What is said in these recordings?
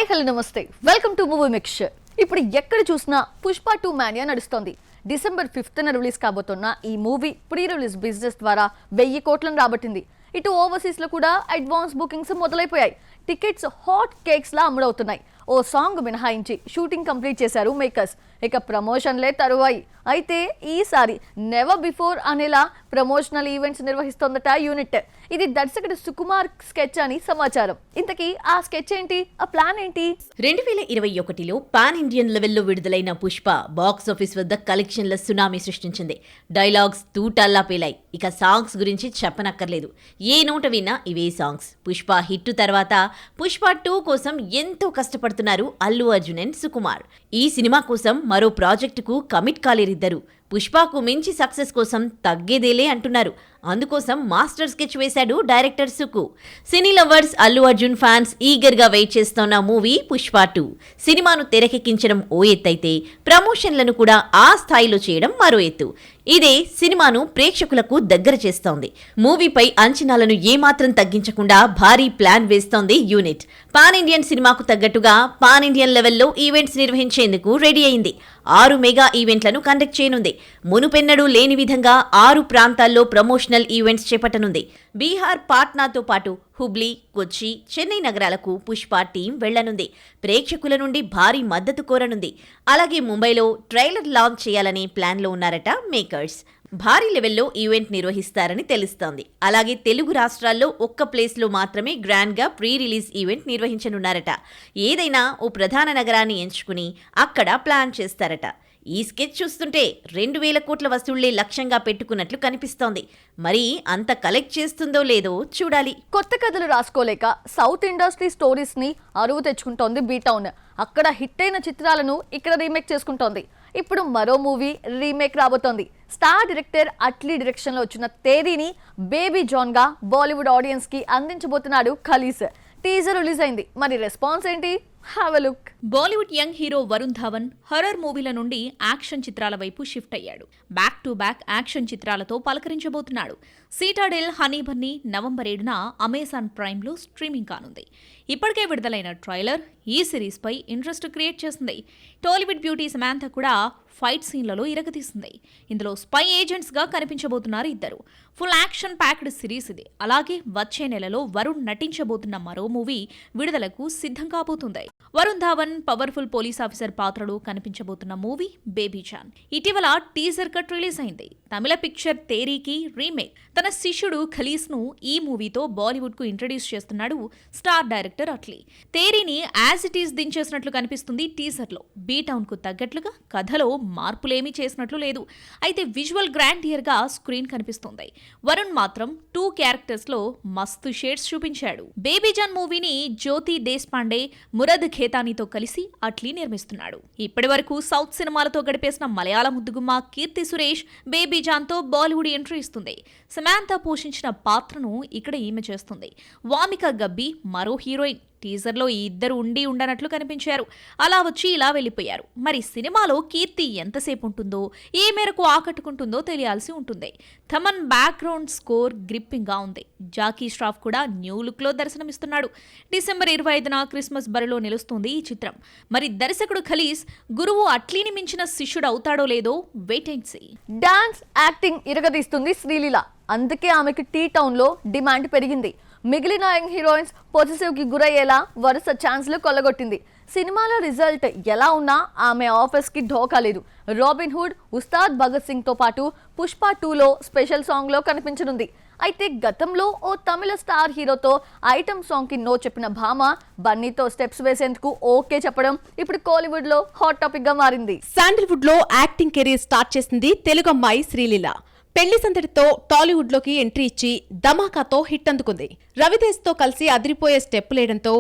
Hi hello నమస్తే welcome to movie mixture. ఇప్పుడు ఎక్కడ చూసినా పుష్ప 2 మానియా నడుస్తోంది. డిసెంబర్ 5th రిలీజ్ కాబోతున్న ఈ మూవీ ప్రీ రిలీజ్ బిజినెస్ ద్వారా 1000 కోట్లను రాబట్టింది. ఇటు ఓవర్సీస్ లో కూడా అడ్వాన్స్ బుకింగ్స్ మొదలైపోయాయి. టికెట్స్ హాట్ కేక్స్ లా అమ్ముడవుతున్నాయి. ఓ సాంగ్ మినహాయించి షూటింగ్ కంప్లీట్ చేశారు మేకర్స్. ఇక ప్రమోషన్లే తరువాయి. అయితే ఈసారి నెవర్ బిఫోర్ అనేలా ప్రమోషనల్ ఈవెంట్స్ నిర్వహిస్తోందట యూనిట్. ఇది దర్శకుడు సుకుమార్ స్కెచ్ అని సమాచారం. ఇంతకీ ఆ స్కెచ్ ఏంటి, ఆ ప్లాన్ ఏంటి? 2021లో పాన్ ఇండియన్ లెవెల్లో విడుదలైన పుష్ప బాక్స్ ఆఫీస్ వద్ద కలెక్షన్ల సునామీ సృష్టించింది. డైలాగ్స్ తూటాల్లా పేలాయి. ఇక సాంగ్స్ గురించి చెప్పనక్కర్లేదు. ఏ నోట విన్నా ఇవే సాంగ్స్. పుష్ప హిట్ తర్వాత పుష్ప 2 కోసం ఎంతో కష్టపడుతున్నారు అల్లు అర్జున్ అండ్ సుకుమార్. ఈ సినిమా కోసం మరో ప్రాజెక్టుకు కమిట్ కాలేరిద్దరు. పుష్పకు మించి సక్సెస్ కోసం తగ్గేదేలే అంటున్నారు. అందుకోసం మాస్టర్ స్కెచ్ వేశాడు director Suku. Cine lovers, Allu Arjun fans eager గా వెయిట్ చేస్తున్న మూవీ పుష్ప 2. సినిమాను తెరకెక్కించడం ఓ ఎత్తైతే ప్రమోషన్లను కూడా ఆ స్థాయిలో చేయడం మరో ఎత్తు. ఇదే సినిమాను ప్రేక్షకులకు దగ్గర చేస్తోంది. మూవీపై అంచనాలను ఏమాత్రం తగ్గించకుండా భారీ ప్లాన్ వేస్తోంది యూనిట్. పాన్ ఇండియన్ సినిమాకు తగ్గట్టుగా పాన్ ఇండియన్ లెవెల్లో ఈవెంట్స్ నిర్వహించేందుకు రెడీ అయింది. 6 మెగా ఈవెంట్లను కండక్ట్ చేయనుంది. మునుపెన్నడూ లేని విధంగా 6 ప్రాంతాల్లో ప్రమోషనల్ ఈవెంట్స్ చేపట్టనుంది. బీహార్, పాట్నాతో పాటు హుబ్లీ, కొచ్చి, చెన్నై నగరాలకు పుష్ప టీం వెళ్లనుంది. ప్రేక్షకుల నుండి భారీ మద్దతు కోరనుంది. అలాగే ముంబైలో ట్రైలర్ లాంచ్ చేయాలని ప్లాన్లో ఉన్నారట మేకర్స్. భారీ లెవెల్లో ఈవెంట్ నిర్వహిస్తారని తెలుస్తోంది. అలాగే తెలుగు రాష్ట్రాల్లో ఒక్క ప్లేస్లో మాత్రమే గ్రాండ్గా ప్రీ రిలీజ్ ఈవెంట్ నిర్వహించనున్నారట. ఏదైనా ఓ ప్రధాన నగరాన్ని ఎంచుకుని అక్కడ ప్లాన్ చేస్తారట. ఈ స్కెచ్ చూస్తుంటే 2000 కోట్ల వసూళ్లే లక్ష్యంగా పెట్టుకున్నట్లు కనిపిస్తోంది. మరి అంత కలెక్ట్ చేస్తుందో లేదో చూడాలి. కొత్త కథలు రాసుకోలేక సౌత్ ఇండస్ట్రీ స్టోరీస్ ని అరువు తెచ్చుకుంటోంది బీటౌన్. అక్కడ హిట్ అయిన చిత్రాలను ఇక్కడ రీమేక్ చేసుకుంటోంది. ఇప్పుడు మరో మూవీ రీమేక్ రాబోతోంది. స్టార్ డైరెక్టర్ అట్లీ డైరెక్షన్ లో వచ్చిన తేరీని బేబీ జాన్ గా బాలీవుడ్ ఆడియన్స్ కి అందించబోతున్నాడు ఖలీస్. టీజర్ రిలీజ్ అయింది. మరి రెస్పాన్స్ ఏంటి? Have a look. Bollywood young hero Varun Dhawan horror మూవీల నుండి యాక్షన్ చిత్రాల వైపు షిఫ్ట్ అయ్యాడు. బ్యాక్ టు బ్యాక్ యాక్షన్ చిత్రాలతో పలకరించబోతున్నాడు. సీటాడెల్, హనీ బన్నీ నవంబర్ 7న అమెజాన్ ప్రైమ్లో స్ట్రీమింగ్ కానుంది. ఇప్పటికే విడుదలైన ట్రైలర్ ఈ సిరీస్ పై ఇంట్రెస్ట్ క్రియేట్ చేసింది. టాలీవుడ్ బ్యూటీ సమాంతా కూడా ఫైట్ సీన్లలో ఇరగతీసింది. ఇందులో స్పై ఏజెంట్స్ గా కనిపించబోతున్నారు ఇద్దరు. ఫుల్ యాక్షన్ ప్యాక్డ్ సిరీస్ ఇది. అలాగే వచ్చే నెలలో వరుణ్ నటించబోతున్న మరో మూవీ విడుదలకు సిద్ధం కాబోతుంది. Varun Dhawan powerful police officer పాత్రలో కనిపించబోతున్న మూవీ బేబీ జాన్. ఇటీవల టీజర్ కట్ రిలీజ్ అయింది. తమిళ పిక్చర్ తేరీకి రీమేక్. తన శిష్యుడు ఖలీస్ ను ఈ మూవీతో బాలీవుడ్ కు ఇంట్రడ్యూస్ చేస్తున్నాడు స్టార్ డైరెక్టర్ అట్లీ. తేరీని యాజ్ ఇట్ ఈస్ దించేసినట్లు కనిపిస్తుంది టీజర్ లో. బీటౌన్ కు తగ్గట్లుగా కథలో మార్పులేమీ చేసినట్లు లేదు. అయితే విజువల్ గ్రాండియర్ గా స్క్రీన్ కనిపిస్తుంది. వరుణ్ మాత్రం 2 క్యారెక్టర్స్ లో మస్తు షేడ్స్ చూపించాడు. బేబీ జాన్ మూవీని జ్యోతి దేశ్పాండే, మురద్ ఖేతానీతో కలిసి అట్లీ నిర్మిస్తున్నాడు. ఇప్పటి వరకు సౌత్ సినిమాలతో గడిపేసిన మలయాళ ముద్దుగుమ్మ కీర్తి సురేష్ బేబీ జాన్ తో బాలీవుడ్ ఎంట్రీ ఇస్తుంది. సమాంతా పోషించిన పాత్రను ఇక్కడ ఈమె చేస్తుంది. వామిక గబ్బి మరో హీరోయిన్. టీజర్లో ఈ ఇద్దరు ఉండనట్లు కనిపించారు. అలా వచ్చి ఇలా వెళ్ళిపోయారు. మరి సినిమాలో కీర్తి ఎంతసేపు ఉంటుందో, ఏ మేరకు ఆకట్టుకుంటుందో తెలియాల్సి ఉంటుంది. థమన్ బ్యాక్గ్రౌండ్ స్కోర్ గ్రిప్పింగ్ గా ఉంది. జాకీ ష్రాఫ్ కూడా న్యూ లుక్ లో దర్శనమిస్తున్నాడు. డిసెంబర్ 25న క్రిస్మస్ బరిలో నిలుస్తుంది ఈ చిత్రం. మరి దర్శకుడు ఖలీస్ గురువు అట్లీని మించిన శిష్యుడు అవుతాడో లేదో wait and see. Dance, acting ఇరగదీస్తుంది శ్రీలీల. అందుకే ఆమెకి టీ టౌన్ లో డిమాండ్ పెరిగింది. మిగిలిన యంగ్ హీరోయిన్స్ పొజిటివ్ కి గురయ్యేలా వరుస ఛాన్స్లు కొల్లగొట్టింది. సినిమాలో రిజల్ట్ ఎలా ఉన్నా ఆమె ఆఫర్స్ కి ఢోకా లేదు. రాబిన్ హుడ్, ఉస్తాద్ భగత్ సింగ్ తో పాటు పుష్ప 2లో స్పెషల్ సాంగ్ లో కనిపించనుంది. అయితే గతంలో ఓ తమిళ స్టార్ హీరోతో ఐటమ్ సాంగ్ కి నో చెప్పిన భామ బన్నీతో స్టెప్స్ వేసేందుకు ఓకే చెప్పడం ఇప్పుడు కోలీవుడ్ లో హాట్ టాపిక్ గా మారింది. శాండల్వుడ్ లో యాక్టింగ్ కెరీర్ స్టార్ట్ చేసింది తెలుగు అమ్మాయి శ్రీలీల. పెళ్లి సందడితో టాలీవుడ్ లోకి ఎంట్రీ ఇచ్చి ధమాకాతో హిట్ అందుకుంది. రవితేజ్ తో కలిసి అదిరిపోయే స్టెప్ లేయడంతో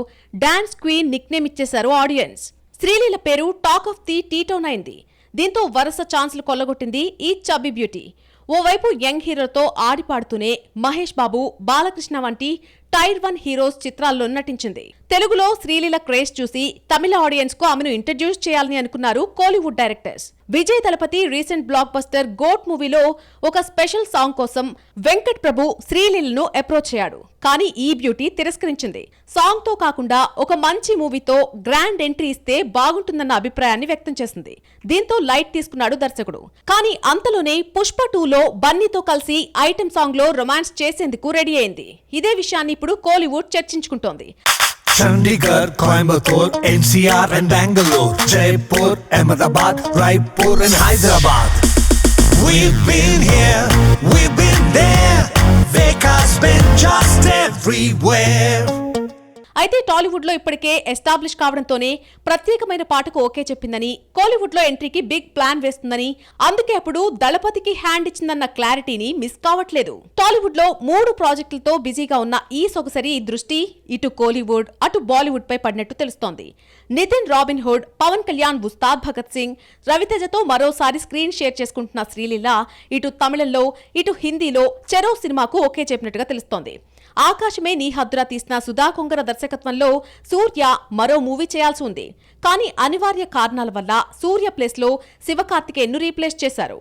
డాన్స్ క్వీన్ నిక్ నేమ్ ఇచ్చేశారు ఆడియన్స్. శ్రీలీల పేరు talk of the T town అయింది. దీంతో వరుస ఛాన్స్లు కొల్లగొట్టింది ఈ చబ్బీ బ్యూటీ. ఓవైపు యంగ్ హీరోతో ఆడిపాడుతూనే మహేష్ బాబు, బాలకృష్ణ వంటి టైర్ 1 హీరోస్ చిత్రాల్లో నటించింది. తెలుగులో శ్రీలీల క్రేజ్ చూసి తమిళ ఆడియన్స్ కు ఆమెను ఇంట్రడ్యూస్ చేయాలని అనుకున్నారు కోలీవుడ్ డైరెక్టర్స్. విజయ్ దళపతి రీసెంట్ బ్లాక్ బస్టర్ గోట్ మూవీలో ఒక స్పెషల్ సాంగ్ కోసం వెంకట్ ప్రభు శ్రీలీలను అప్రోచ్ అయ్యాడు. కానీ ఈ బ్యూటీ తిరస్కరించింది. సాంగ్ తో కాకుండా ఒక మంచి మూవీతో గ్రాండ్ ఎంట్రీ ఇస్తే బాగుంటుందన్న అభిప్రాయాన్ని వ్యక్తం చేసింది. దీంతో లైట్ తీసుకున్నాడు దర్శకుడు. కానీ అంతలోనే పుష్ప 2లో బన్నీతో కలిసి ఐటెం సాంగ్ లో రొమాన్స్ చేసేందుకు రెడీ అయింది. ఇదే విషయాన్ని ఇప్పుడు Kollywood చర్చించుకుంటోంది. Chandigarh, Coimbatore, NCR and Bangalore, Jaipur, Ahmedabad, Raipur and Hyderabad. We've been here, we've been there, Veka's been just everywhere. అయితే టాలీవుడ్ లో ఇప్పటికే ఎస్టాబ్లిష్ కావడంతోనే ప్రత్యేకమైన పాటకు ఓకే చెప్పిందని, కోలీవుడ్ లో ఎంట్రీకి బిగ్ ప్లాన్ వేస్తుందని, అందుకే అప్పుడు దళపతికి హ్యాండ్ ఇచ్చిందన్న క్లారిటీని మిస్ కావట్లేదు. టాలీవుడ్ లో 3 ప్రాజెక్టులతో బిజీగా ఉన్న ఈ సొగసరి దృష్టి ఇటు కోలీవుడ్ అటు బాలీవుడ్ పై పడినట్టు తెలుస్తోంది. నితిన్ రాబిన్ హుడ్, పవన్ కళ్యాణ్ ఉస్తాద్ భగత్ సింగ్, రవితేజతో మరోసారి స్క్రీన్ షేర్ చేసుకుంటున్న శ్రీలీల ఇటు తమిళంలో ఇటు హిందీలో చెరో సినిమాకు ఓకే చెప్పినట్టుగా తెలుస్తోంది. ఆకాశమే నీ హద్దురా తీసిన సుధా కొంగర దర్శకత్వంలో సూర్య మరో మూవీ చేయాల్సి ఉంది. కానీ అనివార్య కారణాల వల్ల సూర్య ప్లేస్ లో శివకార్తికేయన్ను రీప్లేస్ చేశారు.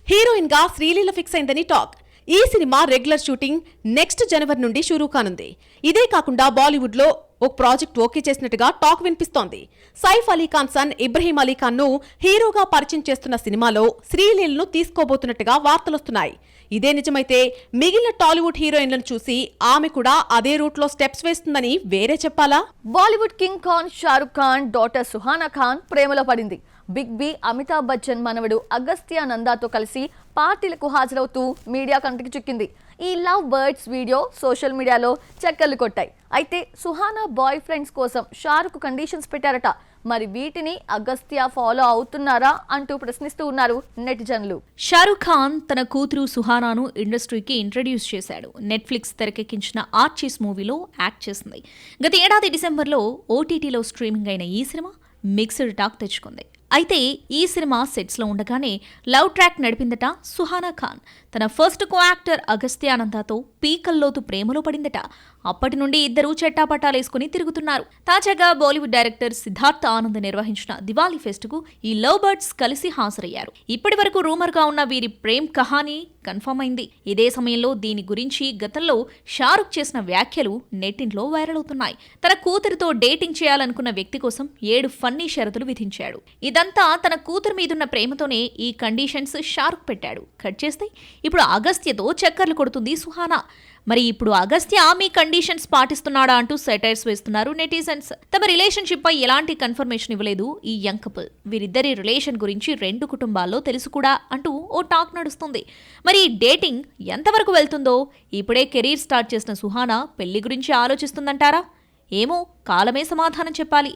హీరోయిన్ గా శ్రీలీల ఫిక్స్ అయిందని టాక్. ఈ సినిమా రెగ్యులర్ షూటింగ్ నెక్స్ట్ జనవరి నుండి షురూ కానుంది. ఇదే కాకుండా బాలీవుడ్ లో ఒక ప్రాజెక్ట్ ఓకే చేసినట్టుగా టాక్ వినిపిస్తోంది. సైఫ్ అలీ ఖాన్ సన్ ఇబ్రహీం అలీ ఖాన్ ను హీరోగా పరిచయం చేస్తున్న సినిమాలో శ్రీలీలను తీసుకోబోతున్నట్టుగా వార్తలొస్తున్నాయి. ఇదే నిజమైతే మిగిలిన టాలీవుడ్ హీరోయిన్లను చూసి ఆమె కూడా అదే రూట్ లో స్టెప్స్ వేస్తుందని వేరే చెప్పాలా? బాలీవుడ్ కింగ్ ఖాన్ షారుఖ్ ఖాన్ డాటర్ సుహానా ఖాన్ ప్రేమలో పడింది. బిగ్ బి అమితాబ్ బచ్చన్ మనవడు అగస్త్య నందాతో కలిసి పార్టీలకు హాజరవుతూ మీడియా కంటికి చిక్కింది. ఈ లవ్ బర్డ్స్ వీడియో సోషల్ మీడియాలో చక్కర్లు కొట్టాయి. అయితే సుహానా బాయ్ ఫ్రెండ్స్ కోసం షారుఖ్ కండిషన్స్ పెట్టారట. మరి వీటిని అగస్త్య ఫాలో అవుతున్నారా అంటూ ప్రశ్నిస్తూ ఉన్నారు నెటిజన్లు. షారుఖ్ ఖాన్ తన కూతురు సుహానాను ఇండస్ట్రీకి ఇంట్రడ్యూస్ చేశాడు. నెట్ఫ్లిక్స్ తెరకెక్కించిన ఆర్చీస్ మూవీలో యాక్ట్ చేసింది. గత ఏడాది డిసెంబర్లో ఓటీటీలో స్ట్రీమింగ్ అయిన ఈ సినిమా మిక్స్డ్ టాక్ తెచ్చుకుంది. అయితే ఈ సినిమా సెట్స్లో ఉండగానే లవ్ ట్రాక్ నడిపిందట సుహానా ఖాన్. తన ఫస్ట్ కో యాక్టర్ అగస్త్యానందతో పీకల్లోతు ప్రేమలో పడిందట. అప్పటి నుండి ఇద్దరూ చెట్టాపట్టాలేసుకుని తిరుగుతున్నారు. తాజాగా బాలీవుడ్ డైరెక్టర్ సిద్ధార్థ్ ఆనంద్ నిర్వహించిన దివాళీ ఫెస్ట్ కు ఈ లవ్ బర్డ్స్ కలిసి హాజరయ్యారు. ఇప్పటి వరకు రూమర్ గా ఉన్న వీరి ప్రేమ్ కహానీ కన్ఫర్మ్ అయింది. ఇదే సమయంలో దీని గురించి గతంలో షారుఖ్ చేసిన వ్యాఖ్యలు నెట్టింట్లో వైరల్ అవుతున్నాయి. తన కూతురితో డేటింగ్ చేయాలనుకున్న వ్యక్తి కోసం 7 ఫన్నీ షరతులు విధించాడు. ఇదంతా తన కూతురు మీదున్న ప్రేమతోనే ఈ కండిషన్స్ షారుఖ్ పెట్టాడు. కట్ చేస్తే ఇప్పుడు అగస్త్యతో చక్కర్లు కొడుతుంది సుహానా. మరి ఇప్పుడు అగస్త్య మీ కండిషన్స్ పాటిస్తున్నాడా అంటూ సెటైర్స్ వేస్తున్నారు నెటిజన్స్. తమ రిలేషన్షిప్ పై ఎలాంటి కన్ఫర్మేషన్ ఇవ్వలేదు ఈ యంగ్ కపుల్. వీరిద్దరి రిలేషన్ గురించి 2 కుటుంబాల్లో తెలుసు కూడా అంటూ ఓ టాక్ నడుస్తుంది. మరి ఈ డేటింగ్ ఎంతవరకు వెళ్తుందో? ఇప్పుడే కెరీర్ స్టార్ట్ చేసిన సుహానా పెళ్లి గురించి ఆలోచిస్తుందంటారా? ఏమో కాలమే సమాధానం చెప్పాలి.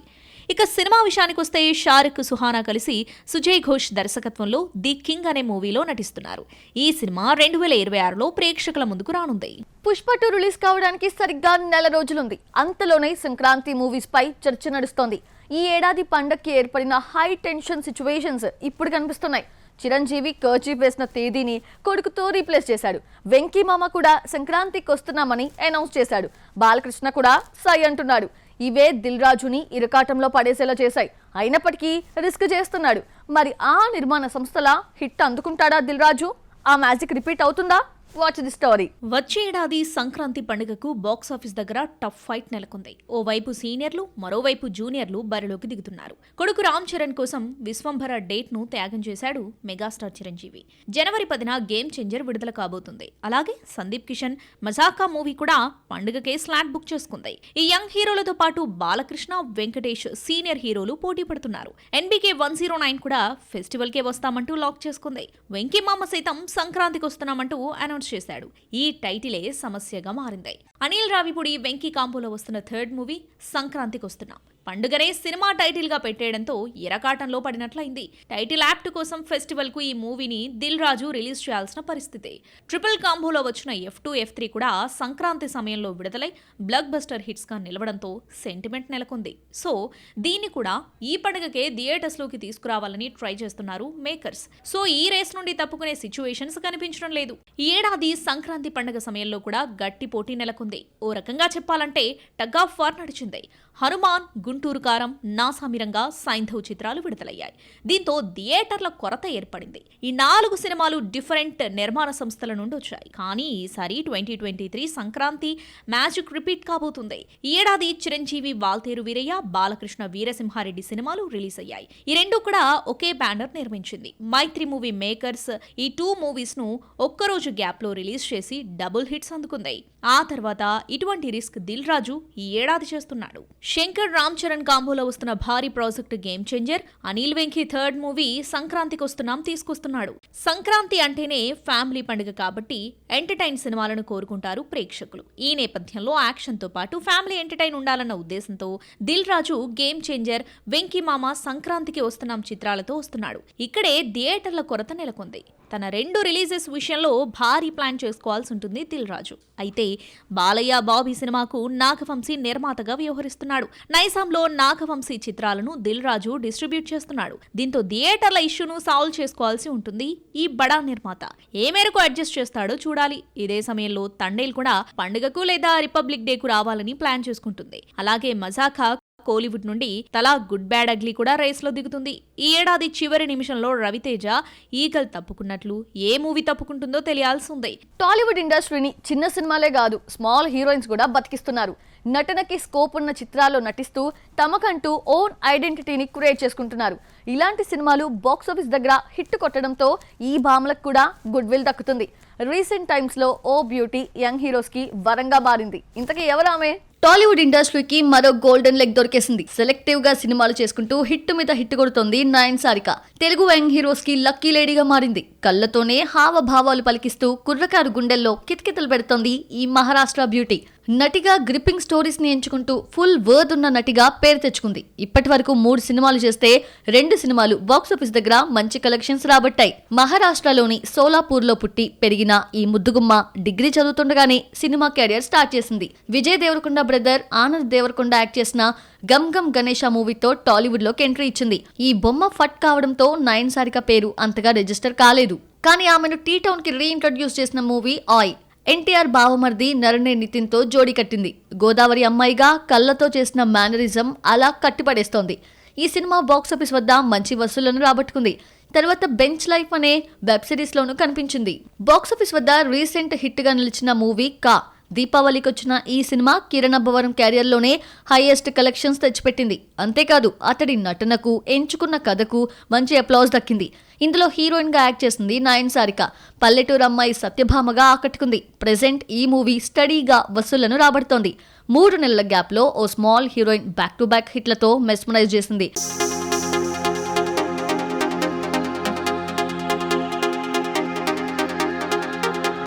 ఇక సినిమా విషయానికి వస్తే షారుఖ్ సుహానా కలిసి సుజయ్ ఘోష్ దర్శకత్వంలో ది కింగ్ అనే మూవీలో నటిస్తున్నారు. ఈ సినిమా 2026లో ప్రేక్షకుల ముందుకు రానుంది. పుష్ప 2 రిలీజ్ కావడానికి సరిగ్గా నెల రోజులుంది. అంతలోనే సంక్రాంతి మూవీస్ పై చర్చ నడుస్తోంది. ఈ ఏడాది పండక్కి ఏర్పడిన హై టెన్షన్ సిచ్యువేషన్స్ ఇప్పుడు కనిపిస్తున్నాయి. చిరంజీవి కర్చీఫ్ వేసిన తేదీని కొడుకుతో రీప్లేస్ చేశాడు. వెంకీ మామ కూడా సంక్రాంతికి వస్తున్నామని అనౌన్స్ చేశాడు. బాలకృష్ణ కూడా సై అంటున్నాడు. ఇవే దిల్ రాజుని ఇరకాటంలో పడేసేలా చేశాయి. అయినప్పటికీ రిస్క్ చేస్తున్నాడు. మరి ఆ నిర్మాణ సంస్థల హిట్ అందుకుంటాడా దిల్ రాజు? ఆ మ్యాజిక్ రిపీట్ అవుతుందా? Watch the story. వచ్చే ఏడాది సంక్రాంతి పండుగకు బాక్సాఫీస్ దగ్గర టఫ్ ఫైట్ నెలకొంది. ఓవైపు సీనియర్లు మరోవైపు జూనియర్లు బరిలోకి దిగుతున్నారు. కొడుకు రామ్ చరణ్ కోసం విశ్వంభర డేట్ ను త్యాగం చేశాడు మెగాస్టార్ చిరంజీవి. జనవరి 10న గేమ్ చేంజర్ విడుదల కాబోతుంది. అలాగే సందీప్ కిషన్ మజాకా మూవీ కూడా పండుగకే స్లాట్ బుక్ చేసుకుంది. ఈ యంగ్ హీరోలతో పాటు బాలకృష్ణ, వెంకటేష్ సీనియర్ హీరోలు పోటీ పడుతున్నారు. NBK 109 కూడా ఫెస్టివల్ కే వస్తామంటూ లాక్ చేసుకుంది. వెంకీ మామ సైతం సంక్రాంతికి వస్తున్నామంటూ అనౌన్స్ చేశాడు. ఈ టైటిలే సమస్యగా మారింది. అనిల్ రావిపూడి వెంకీ కాంబోలో వస్తున్న థర్డ్ మూవీ సంక్రాంతికి వస్తున్నాం. పండుగనే సినిమా టైటిల్ గా పెట్టేయడంతో ఎరకాటంలో పడినట్లయింది. టైటిల్ యాప్ట్ కోసం ఫెస్టివల్ కు ఈ మూవీని దిల్ రాజు రిలీజ్ చేయాల్సిన పరిస్థితి. ట్రిపుల్ కాంబోలో వచ్చిన F2, F3 కూడా సంక్రాంతి సమయంలో విడుదలై బ్లాక్ బస్టర్ హిట్స్ గా నిలవడంతో సెంటిమెంట్ నెలకొంది. సో దీన్ని కూడా ఈ పండుగకే థియేటర్స్ లోకి తీసుకురావాలని ట్రై చేస్తున్నారు మేకర్స్. సో ఈ రేస్ నుండి తప్పుకునే సిచ్యువేషన్స్ కనిపించడం లేదు. ఈ ఏడాది సంక్రాంతి పండుగ సమయంలో కూడా గట్టి పోటీ నెలకొంది. ఓ రకంగా చెప్పాలంటే టగ్ ఆఫ్ వార్ నడిచింది. హనుమాన్, గుంటూరు కారం, నాసామిరంగా, సైంధవ్ చిత్రాలు విడుదలయ్యాయి. దీంతో థియేటర్ల కొరత ఏర్పడింది. ఈ 4 సినిమాలు డిఫరెంట్ నిర్మాణ సంస్థల నుండి వచ్చాయి. కానీ ఈసారి 2023 సంక్రాంతి మ్యాజిక్ రిపీట్ కాబోతుంది. ఈ ఏడాది చిరంజీవి వాల్తేరు వీరయ్య, బాలకృష్ణ వీరసింహారెడ్డి సినిమాలు రిలీజ్ అయ్యాయి. ఈ రెండు కూడా ఒకే బ్యానర్ నిర్మించింది. మైత్రి మూవీ మేకర్స్ ఈ 2 మూవీస్ ను ఒక్కరోజు గ్యాప్ లో రిలీజ్ చేసి డబుల్ హిట్స్ అందుకుంది. ఆ తర్వాత ఇటువంటి రిస్క్ దిల్ రాజు ఈ ఏడాది చేస్తున్నాడు. శంకర్ రామ్ చరణ్ కాంబోలో వస్తున్న భారీ project game changer. Anil Venky third movie సంక్రాంతికి వస్తున్నాం తీసుకొస్తున్నాడు. సంక్రాంతి అంటేనే ఫ్యామిలీ పండుగ కాబట్టి ఎంటర్టైన్ సినిమాలను కోరుకుంటారు ప్రేక్షకులు. ఈ నేపథ్యంలో యాక్షన్ తో పాటు ఫ్యామిలీ ఎంటర్టైన్ ఉండాలన్న ఉద్దేశంతో దిల్ రాజు గేమ్ చేంజర్, వెంకీ మామ సంక్రాంతికి వస్తున్నాం చిత్రాలతో వస్తున్నాడు. ఇక్కడే థియేటర్ల కొరత నెలకొంది. తన 2 రిలీజెస్ విషయంలో భారీ ప్లాన్ చేసుకోవాల్సి ఉంటుంది దిల్ రాజు. అయితే బాలయ్య బాబీ సినిమాకు నాగవంశీ నిర్మాతగా వ్యవహరిస్తున్నాడు. నైజాంలో నాగవంశీ చిత్రాలను దిల్ రాజు డిస్ట్రిబ్యూట్ చేస్తున్నాడు. దీంతో థియేటర్ల ఇష్యూను సాల్వ్ చేసుకోవాల్సి ఉంటుంది ఈ బడా నిర్మాత. ఏ మేరకు అడ్జస్ట్ చేస్తాడో చూడాలి. ఇదే సమయంలో తండేల్ కూడా పండుగకు లేదా రిపబ్లిక్ డేకు రావాలని ప్లాన్ చేసుకుంటుంది. అలాగే మజాకా కోలీవుడ్ నుండి తలా గుడ్ బ్యాడ్ అగ్లీ కూడా రేస్లో దిగుతుంది. ఈ ఏడాది చివరి నిమిషంలో రవితేజ ఈగల్ తప్పుకున్నట్లు ఏ మూవీ తప్పుకుంటుందో తెలియాల్సి ఉంది. టాలీవుడ్ ఇండస్ట్రీని చిన్న సినిమాలే కాదు, స్మాల్ హీరోయిన్స్ కూడా బతికిస్తున్నారు. నటనకి స్కోప్ ఉన్న చిత్రాల్లో నటిస్తూ తమకంటూ ఓన్ ఐడెంటిటీని క్రియేట్ చేసుకుంటున్నారు. ఇలాంటి సినిమాలు బాక్సాఫీస్ దగ్గర హిట్ కొట్టడంతో ఈ భామలకు కూడా గుడ్ విల్ దక్కుతుంది. రీసెంట్ టైమ్స్ లో ఓ బ్యూటీ యంగ్ హీరోస్ కి వరంగా మారింది. ఇంతకీ ఎవరామె? టాలీవుడ్ ఇండస్ట్రీకి మరో గోల్డెన్ లెగ్ దొరికేసింది. సెలెక్టివ్ గా సినిమాలు చేసుకుంటూ హిట్ మీద హిట్ కొడుతోంది నయన్ సారిక. తెలుగు యంగ్ హీరోస్ కి లక్కీ లేడీగా మారింది. కళ్ళతోనే హావభావాలు పలికిస్తూ కుర్రకారు గుండెల్లో కితకితలు పెడుతోంది ఈ మహారాష్ట్ర బ్యూటీ. నటిగా గ్రిప్పింగ్ స్టోరీస్ ని ఎంచుకుంటూ ఫుల్ వర్ద్ ఉన్న నటిగా పేరు తెచ్చుకుంది. ఇప్పటి వరకు 3 సినిమాలు చేస్తే 2 సినిమాలు బాక్సాఫీస్ దగ్గర మంచి కలెక్షన్స్ రాబట్టాయి. మహారాష్ట్రలోని సోలాపూర్ లో పుట్టి పెరిగిన ఈ ముద్దుగుమ్మ డిగ్రీ చదువుతుండగానే సినిమా కెరియర్ స్టార్ట్ చేసింది. విజయ్ దేవరకొండ బ్రదర్ ఆనంద్ దేవరకొండ యాక్ట్ చేసిన గమ్ గమ్ గణేష మూవీతో టాలీవుడ్ లోకి ఎంట్రీ ఇచ్చింది. ఈ బొమ్మ ఫట్ కావడంతో నయన్ సారిక పేరు అంతగా రిజిస్టర్ కాలేదు. కానీ ఆమెను టీ టౌన్ కి రీఇంట్రడ్యూస్ చేసిన మూవీ ఆయ్ ఎన్టీఆర్ బావమర్ది నరణే నితిన్తో జోడీ కట్టింది. గోదావరి అమ్మాయిగా కళ్ళతో చేసిన మేనరిజం అలా కట్టిపడేస్తోంది. ఈ సినిమా బాక్సాఫీస్ వద్ద మంచి వసూళ్లను రాబట్టుకుంది. తర్వాత బెంచ్ లైఫ్ అనే వెబ్ సిరీస్ లోనూ కనిపించింది. బాక్సాఫీస్ వద్ద రీసెంట్ హిట్ గా నిలిచిన మూవీ కా. దీపావళికి వచ్చిన ఈ సినిమా కిరణ్ అబ్బవరం క్యారియర్లోనే హైయెస్ట్ కలెక్షన్స్ తెచ్చిపెట్టింది. అంతేకాదు అతడి నటనకు, ఎంచుకున్న కథకు మంచి అప్లాజ్ దక్కింది. ఇందులో హీరోయిన్ గా యాక్ట్ చేసింది నయన్ సారిక. పల్లెటూరు అమ్మాయి సత్యభామగా ఆకట్టుకుంది. ప్రెజెంట్ ఈ మూవీ స్టడీగా వసూళ్లను రాబడుతోంది. 3 నెలల గ్యాప్ లో ఓ small heroine back to back హిట్లతో మెస్మరైజ్ చేసింది.